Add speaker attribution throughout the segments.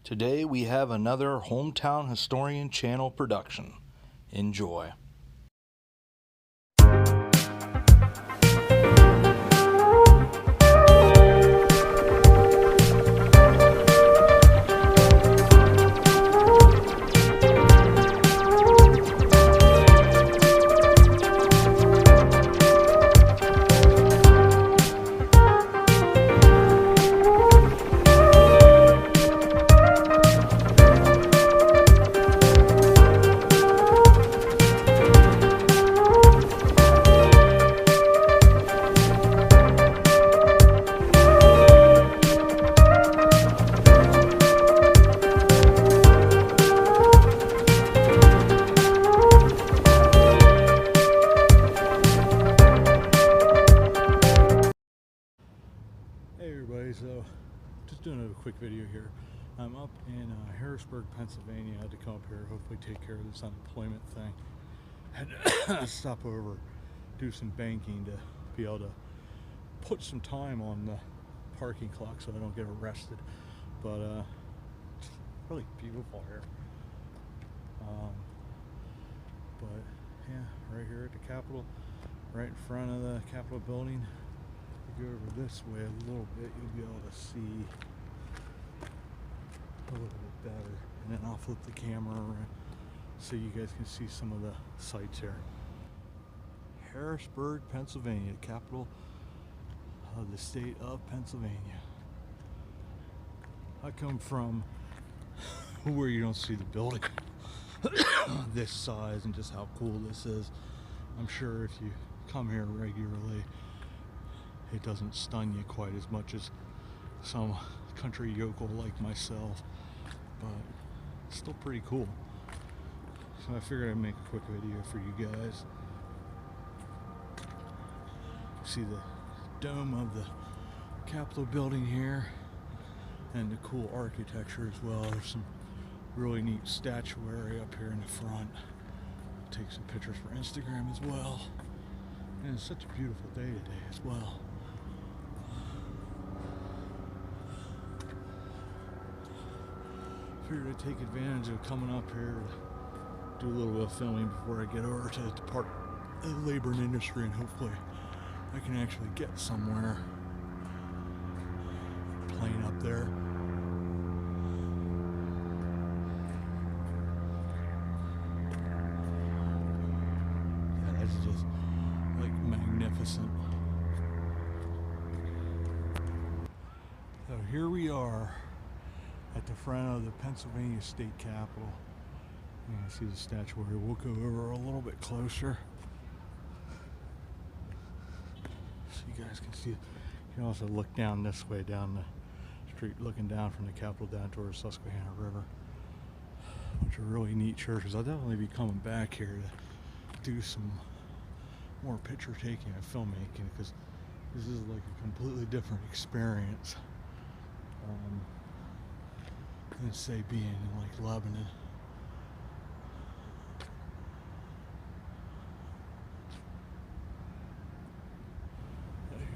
Speaker 1: Today we have another Hometown Historian channel production. Enjoy.
Speaker 2: Hey everybody, so just doing a quick video here. I'm up in Harrisburg, Pennsylvania. I had to come up here, hopefully take care of this unemployment thing. Had to stop over, do some banking to be able to put some time on the parking clock so I don't get arrested. But it's really beautiful here. But yeah, right here at the Capitol, right in front of the Capitol building. Go over this way a little bit, you'll be able to see a little bit better, and then I'll flip the camera around so you guys can see some of the sights here. Harrisburg, Pennsylvania, capital of the state of Pennsylvania. I come from where you don't see the building this size and just how cool this is. I'm sure if you come here regularly, it doesn't stun you quite as much as some country yokel like myself, but it's still pretty cool. So I figured I'd make a quick video for you guys. See the dome of the Capitol building here and the cool architecture as well. There's some really neat statuary up here in the front. Take some pictures for Instagram as well. And it's such a beautiful day today as well. Figured I'd take advantage of coming up here to do a little bit of filming before I get over to the Department of Labor and Industry, and hopefully I can actually get somewhere playing up there. Yeah, that's just like magnificent. So here we are at the front of the Pennsylvania State Capitol. You can see the statuary. We'll go over a little bit closer so you guys can see it. You can also look down this way, down the street, looking down from the Capitol down towards Susquehanna River. Which are really neat churches. I'll definitely be coming back here to do some more picture taking and filmmaking, because this is like a completely different experience than say being in like Lebanon.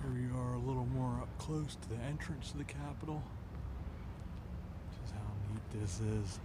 Speaker 2: Here we are a little more up close to the entrance to the Capitol. Just how neat this is.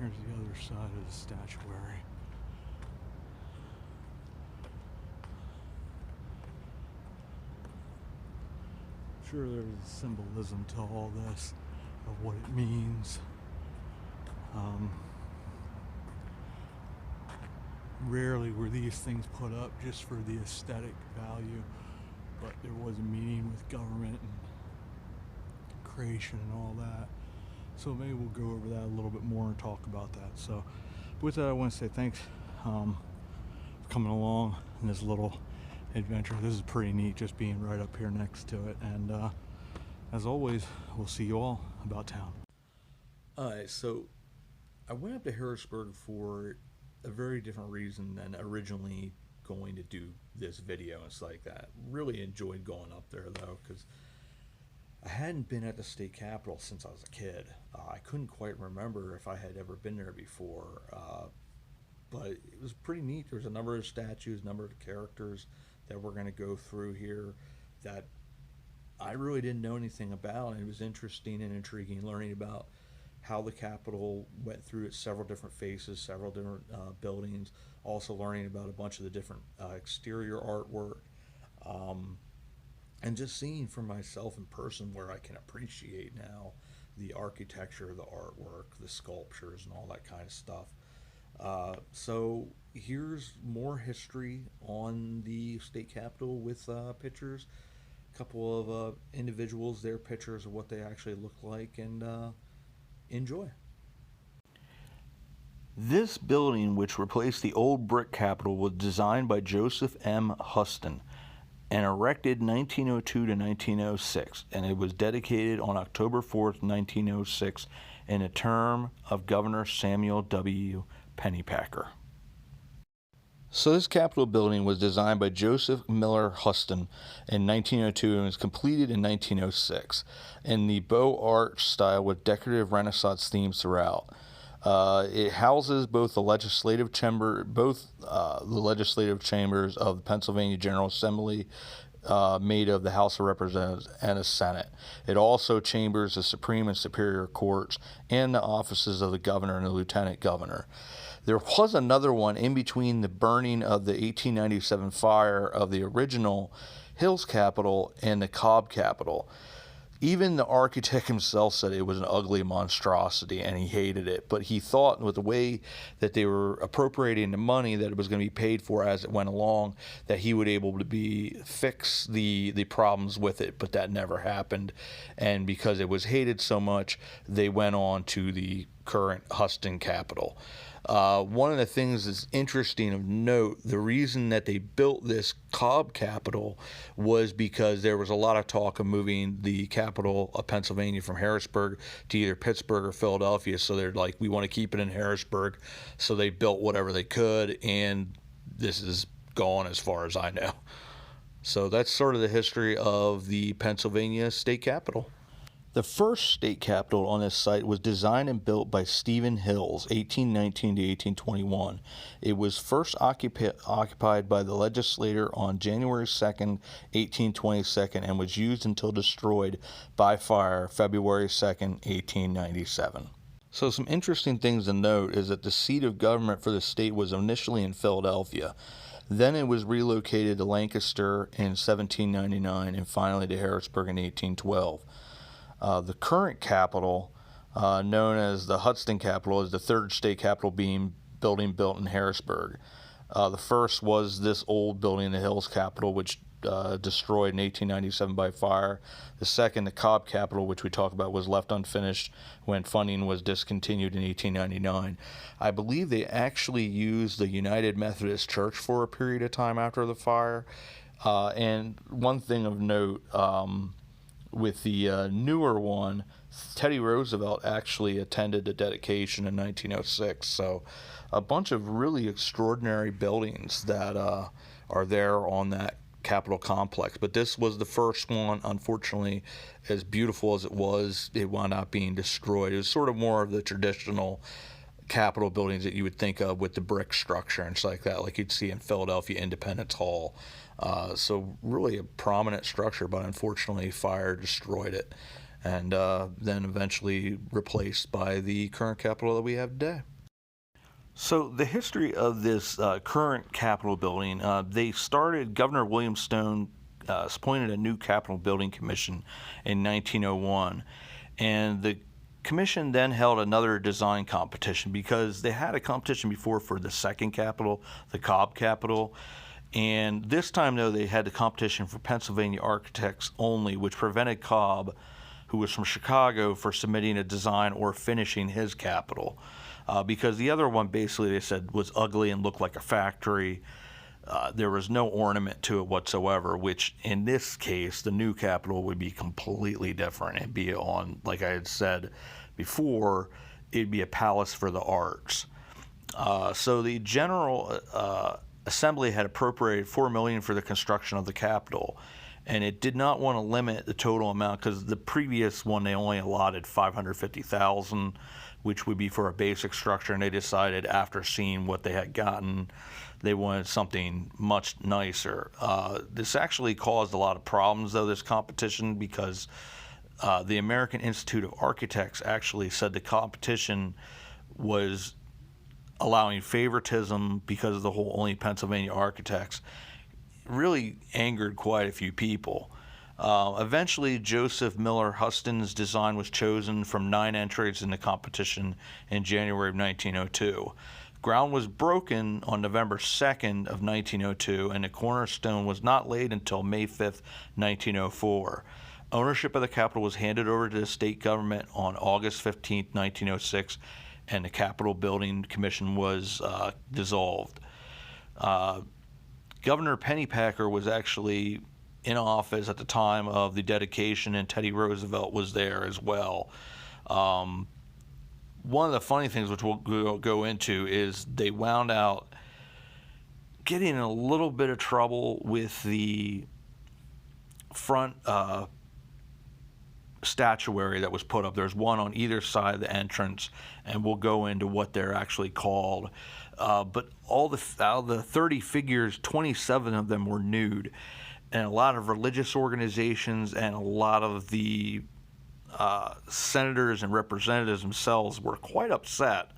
Speaker 2: Here's the other side of the statuary. Sure, there's a symbolism to all this of what it means. Rarely were these things put up just for the aesthetic value, but there was a meaning with government and creation and all that. So maybe we'll go over that a little bit more and talk about that. So with that, I want to say thanks for coming along in this little adventure. This is pretty neat, just being right up here next to it. And as always, we'll see you all about town.
Speaker 1: Alright, so I went up to Harrisburg for a very different reason than originally going to do this video and stuff like that. Really enjoyed going up there though, because I hadn't been at the state capitol since I was a kid. I couldn't quite remember if I had ever been there before, but it was pretty neat. There was a number of statues, a number of characters that we're going to go through here that I really didn't know anything about. And it was interesting and intriguing learning about how the Capitol went through its several different phases, several different buildings. Also learning about a bunch of the different exterior artwork, and just seeing for myself in person where I can appreciate now the architecture, the artwork, the sculptures, and all that kind of stuff. So here's more history on the state capitol with pictures, a couple of individuals, their pictures of what they actually look like, and enjoy. This building, which replaced the old brick capitol, was designed by Joseph M. Huston and erected 1902 to 1906, and it was dedicated on October 4th, 1906, in a term of Governor Samuel W. Pennypacker. So this Capitol building was designed by Joseph Miller Huston in 1902 and was completed in 1906 in the Beaux Arts style with decorative Renaissance themes throughout. It houses both the legislative chambers of the Pennsylvania General Assembly, made of the House of Representatives and the Senate. It also chambers the Supreme and Superior Courts and the offices of the governor and the lieutenant governor. There was another one in between the burning of the 1897 fire of the original Hills Capitol and the Cobb Capitol. Even the architect himself said it was an ugly monstrosity and he hated it, but he thought with the way that they were appropriating the money that it was going to be paid for as it went along, that he would able to fix the problems with it, but that never happened. And because it was hated so much, they went on to the current Huston Capitol. One of the things that's interesting of note, the reason that they built this Cobb Capitol was because there was a lot of talk of moving the capital of Pennsylvania from Harrisburg to either Pittsburgh or Philadelphia. So they're like, we want to keep it in Harrisburg. So they built whatever they could, and this is gone as far as I know. So that's sort of the history of the Pennsylvania state capitol. The first state capitol on this site was designed and built by Stephen Hills, 1819 to 1821. It was first occupied by the legislature on January 2nd, 1822, and was used until destroyed by fire February 2nd, 1897. So some interesting things to note is that the seat of government for the state was initially in Philadelphia. Then it was relocated to Lancaster in 1799 and finally to Harrisburg in 1812. The current capitol, known as the Huston Capitol, is the third state capitol building built in Harrisburg. The first was this old building, the Hills Capitol, which destroyed in 1897 by fire. The second, the Cobb Capitol, which we talked about, was left unfinished when funding was discontinued in 1899. I believe they actually used the United Methodist Church for a period of time after the fire. And one thing of note, with the newer one, Teddy Roosevelt actually attended the dedication in 1906. So a bunch of really extraordinary buildings that are there on that Capitol complex. But this was the first one. Unfortunately, as beautiful as it wound up being destroyed. It was sort of more of the traditional Capitol buildings that you would think of with the brick structure and stuff like that, like you'd see in Philadelphia Independence Hall. So really a prominent structure, but unfortunately fire destroyed it, and then eventually replaced by the current Capitol that we have today. So the history of this current Capitol building, Governor William Stone appointed a new Capitol Building Commission in 1901, and the commission then held another design competition because they had a competition before for the second Capitol, the Cobb Capitol. And this time, though, they had the competition for Pennsylvania architects only, which prevented Cobb, who was from Chicago, for submitting a design or finishing his capitol. Because the other one, basically, they said, was ugly and looked like a factory. There was no ornament to it whatsoever, which in this case, the new capitol would be completely different. It'd be on, like I had said before, it'd be a palace for the arts. So the General Assembly had appropriated $4 million for the construction of the Capitol, and it did not want to limit the total amount because the previous one they only allotted $550,000, which would be for a basic structure, and they decided after seeing what they had gotten, they wanted something much nicer. This actually caused a lot of problems, though, this competition, because the American Institute of Architects actually said the competition was allowing favoritism because of the whole only Pennsylvania architects. Really angered quite a few people. Eventually, Joseph Miller Huston's design was chosen from 9 entries in the competition in January of 1902. Ground was broken on November 2nd of 1902, and the cornerstone was not laid until May 5th, 1904. Ownership of the Capitol was handed over to the state government on August 15th, 1906, and the Capitol Building Commission was dissolved. Governor Pennypacker was actually in office at the time of the dedication, and Teddy Roosevelt was there as well. One of the funny things, which we'll go into, is they wound out getting in a little bit of trouble with the front statuary that was put up. There's one on either side of the entrance, and we'll go into what they're actually called. But out of the 30 figures, 27 of them were nude, and a lot of religious organizations and a lot of the senators and representatives themselves were quite upset.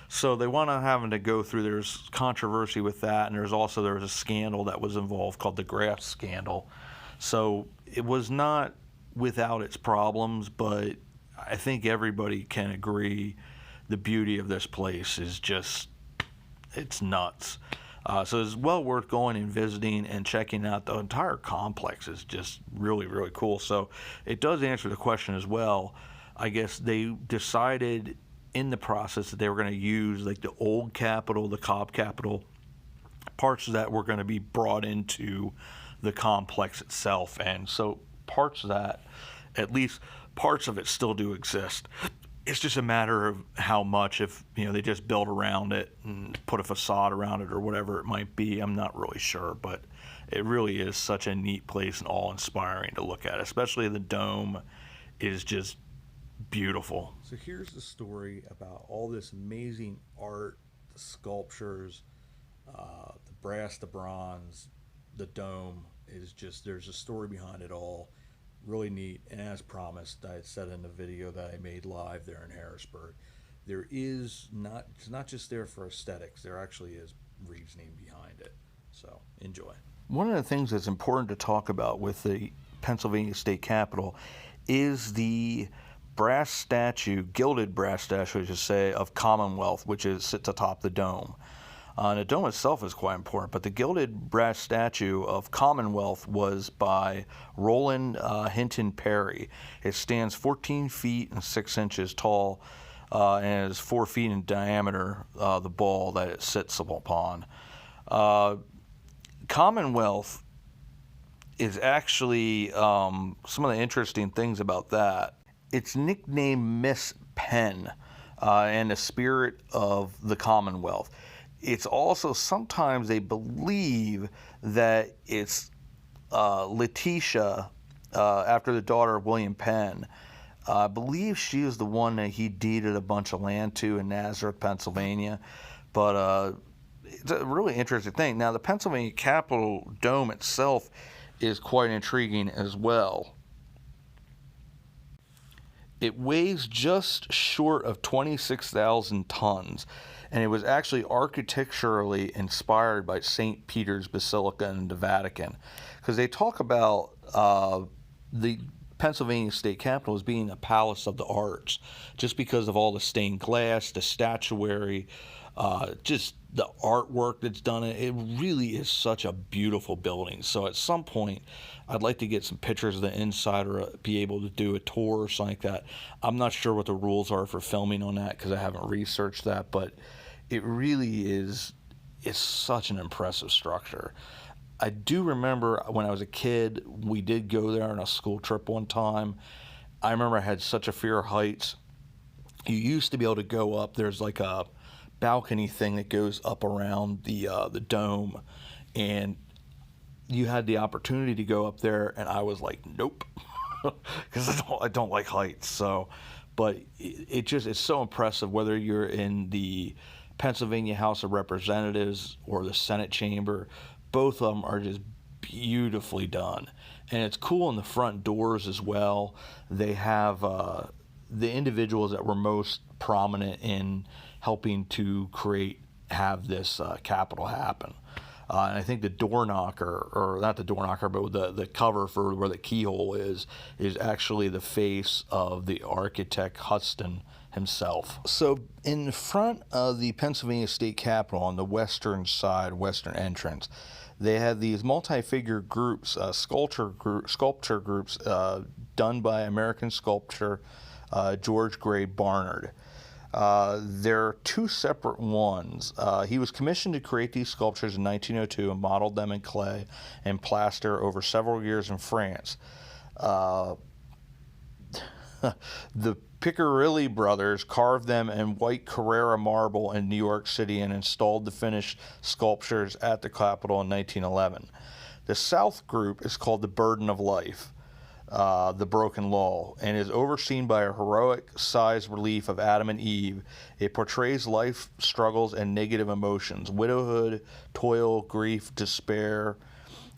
Speaker 1: So they wound up having to go through. There's controversy with that, and there was a scandal that was involved called the Graft scandal. So it was not without its problems, but I think everybody can agree the beauty of this place is just, it's nuts. So it's well worth going and visiting and checking out. The entire complex is just really, really cool. So it does answer the question as well. I guess they decided in the process that they were going to use like the old Capitol, the Cobb Capitol, parts of that were going to be brought into the complex itself. And so parts of that, at least parts of it, still do exist. It's just a matter of how much, if they just build around it and put a facade around it or whatever it might be. I'm not really sure, but it really is such a neat place and awe-inspiring to look at. Especially the dome is just beautiful. So here's the story about all this amazing art, the sculptures, the brass, the bronze, the dome is just, there's a story behind it all. Really neat, and as promised, I had said in the video that I made live there in Harrisburg, it's not just there for aesthetics, there actually is reasoning behind it. So enjoy. One of the things that's important to talk about with the Pennsylvania State Capitol is the brass statue, gilded brass statue, I should say, of Commonwealth, which sits atop the dome. The dome itself is quite important, but the gilded brass statue of Commonwealth was by Roland Hinton Perry. It stands 14 feet and 6 inches tall, and is 4 feet in diameter, the ball that it sits upon. Commonwealth is actually, some of the interesting things about that, it's nicknamed Miss Penn, and the spirit of the Commonwealth. It's also, sometimes they believe that it's Letitia, after the daughter of William Penn. I believe she is the one that he deeded a bunch of land to in Nazareth, Pennsylvania. But it's a really interesting thing. Now, the Pennsylvania Capitol dome itself is quite intriguing as well. It weighs just short of 26,000 tons. And it was actually architecturally inspired by St. Peter's Basilica in the Vatican. Because they talk about the Pennsylvania State Capitol as being a palace of the arts, just because of all the stained glass, the statuary, just the artwork that's done. It really is such a beautiful building. So at some point, I'd like to get some pictures of the inside or be able to do a tour or something like that. I'm not sure what the rules are for filming on that because I haven't researched that, but it really is, it's such an impressive structure. I do remember when I was a kid, we did go there on a school trip one time. I remember I had such a fear of heights. You used to be able to go up, there's like a balcony thing that goes up around the dome, and you had the opportunity to go up there, and I was like, nope, because I don't like heights. So, but it's so impressive whether you're in the Pennsylvania House of Representatives or the Senate chamber. Both of them are just beautifully done, and it's cool in the front doors as well. They have the individuals that were most prominent in helping to have this Capitol happen. And I think the door knocker, or not the door knocker, but the cover for where the keyhole is actually the face of the architect Huston himself. So in front of the Pennsylvania State Capitol on the western side, western entrance, they had these multi-figure groups, sculpture groups done by American sculptor George Gray Barnard. There are two separate ones. He was commissioned to create these sculptures in 1902 and modeled them in clay and plaster over several years in France. The Piccirilli brothers carved them in white Carrara marble in New York City and installed the finished sculptures at the Capitol in 1911. The South group is called the Burden of Life, the Broken Law, and is overseen by a heroic size relief of Adam and Eve. It portrays life struggles and negative emotions, widowhood, toil, grief, despair,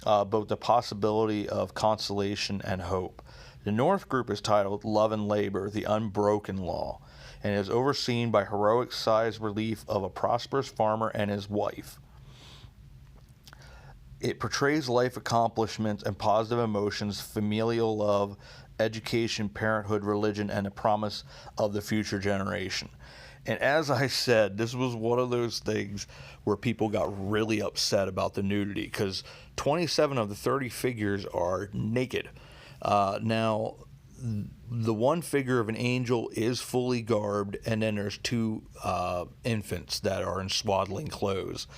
Speaker 1: but the possibility of consolation and hope. The North group is titled Love and Labor, the Unbroken Law, and is overseen by heroic size relief of a prosperous farmer and his wife. It portrays life accomplishments and positive emotions, familial love, education, parenthood, religion, and the promise of the future generation. And as I said, this was one of those things where people got really upset about the nudity, because 27 of the 30 figures are naked. Now, the one figure of an angel is fully garbed, and then there's two infants that are in swaddling clothes.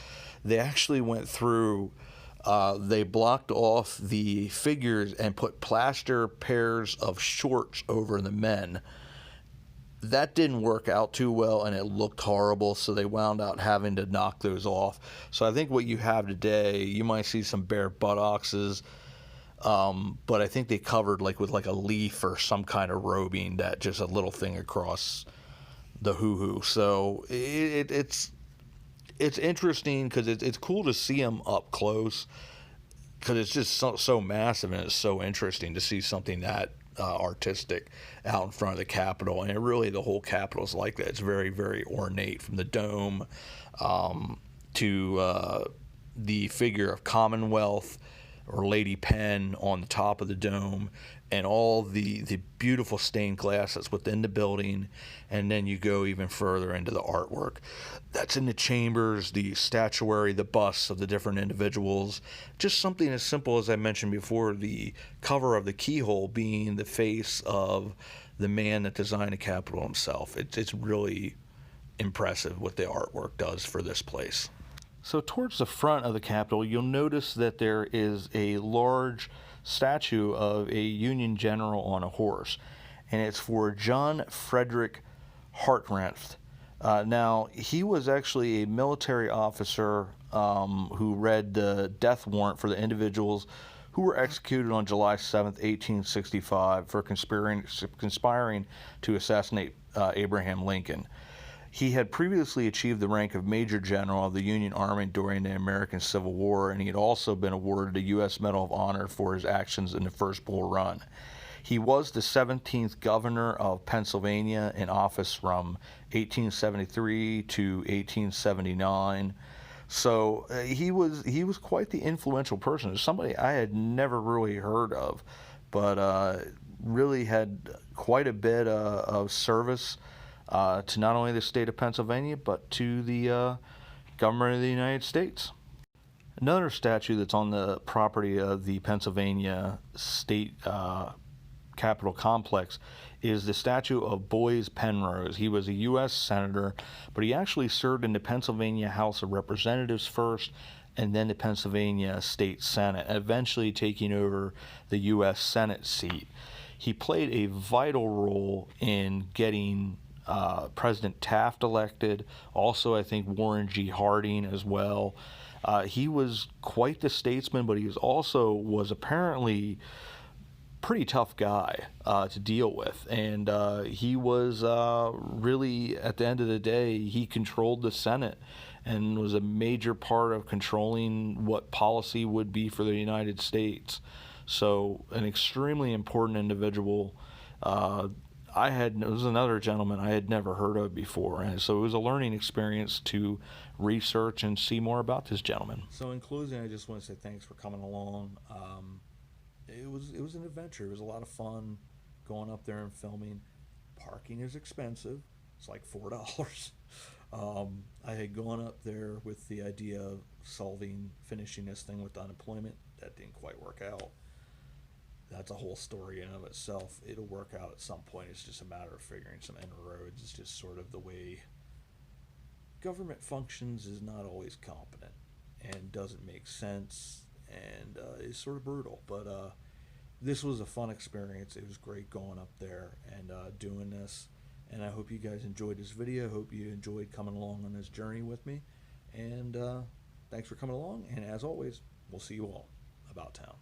Speaker 1: They actually went through, they blocked off the figures and put plaster pairs of shorts over the men. That didn't work out too well, and it looked horrible, so they wound out having to knock those off. So I think what you have today, you might see some bare buttocks, but I think they covered with a leaf or some kind of robing, that just a little thing across the hoo-hoo. So it's interesting, because it's cool to see them up close, because it's just so massive, and it's so interesting to see something that artistic out in front of the Capitol. And the whole Capitol is like that. It's very, very ornate, from the dome to the figure of Commonwealth or Lady Penn on the top of the dome, and all the beautiful stained glass that's within the building. And then you go even further into the artwork that's in the chambers, the statuary, the busts of the different individuals. Just something as simple as I mentioned before, the cover of the keyhole being the face of the man that designed the Capitol himself. It's really impressive what the artwork does for this place. So towards the front of the Capitol, you'll notice that there is a large statue of a Union general on a horse, and it's for John Frederick Hartranft. Now, he was actually a military officer who read the death warrant for the individuals who were executed on July 7th, 1865 for conspiring to assassinate Abraham Lincoln. He had previously achieved the rank of Major General of the Union Army during the American Civil War, and he had also been awarded a U.S. Medal of Honor for his actions in the first Bull Run. He was the 17th governor of Pennsylvania, in office from 1873 to 1879. So he was quite the influential person. Somebody I had never really heard of, but really had quite a bit of service to not only the state of Pennsylvania, but to the government of the United States. Another statue that's on the property of the Pennsylvania State Capitol Complex is the statue of Boys Penrose. He was a U.S. Senator, but he actually served in the Pennsylvania House of Representatives first, and then the Pennsylvania State Senate, eventually taking over the U.S. Senate seat. He played a vital role in getting President Taft elected. Also, I think Warren G. Harding as well.
Speaker 3: He was quite the statesman, but he was apparently pretty tough guy to deal with, and he was really, at the end of the day, he controlled the Senate and was a major part of controlling what policy would be for the United States. So an extremely important individual. It was another gentleman I had never heard of before, and so it was a learning experience to research and see more about this gentleman.
Speaker 1: So in closing, I just want to say thanks for coming along. It was an adventure. It was a lot of fun going up there and filming. Parking is expensive. It's like $4. I had gone up there with the idea of finishing this thing with unemployment. That didn't quite work out. That's a whole story in and of itself. It'll work out at some point. It's just a matter of figuring some inroads. It's just sort of the way government functions is not always competent and doesn't make sense and is sort of brutal. But this was a fun experience. It was great going up there and doing this. And I hope you guys enjoyed this video. I hope you enjoyed coming along on this journey with me. And thanks for coming along. And as always, we'll see you all about town.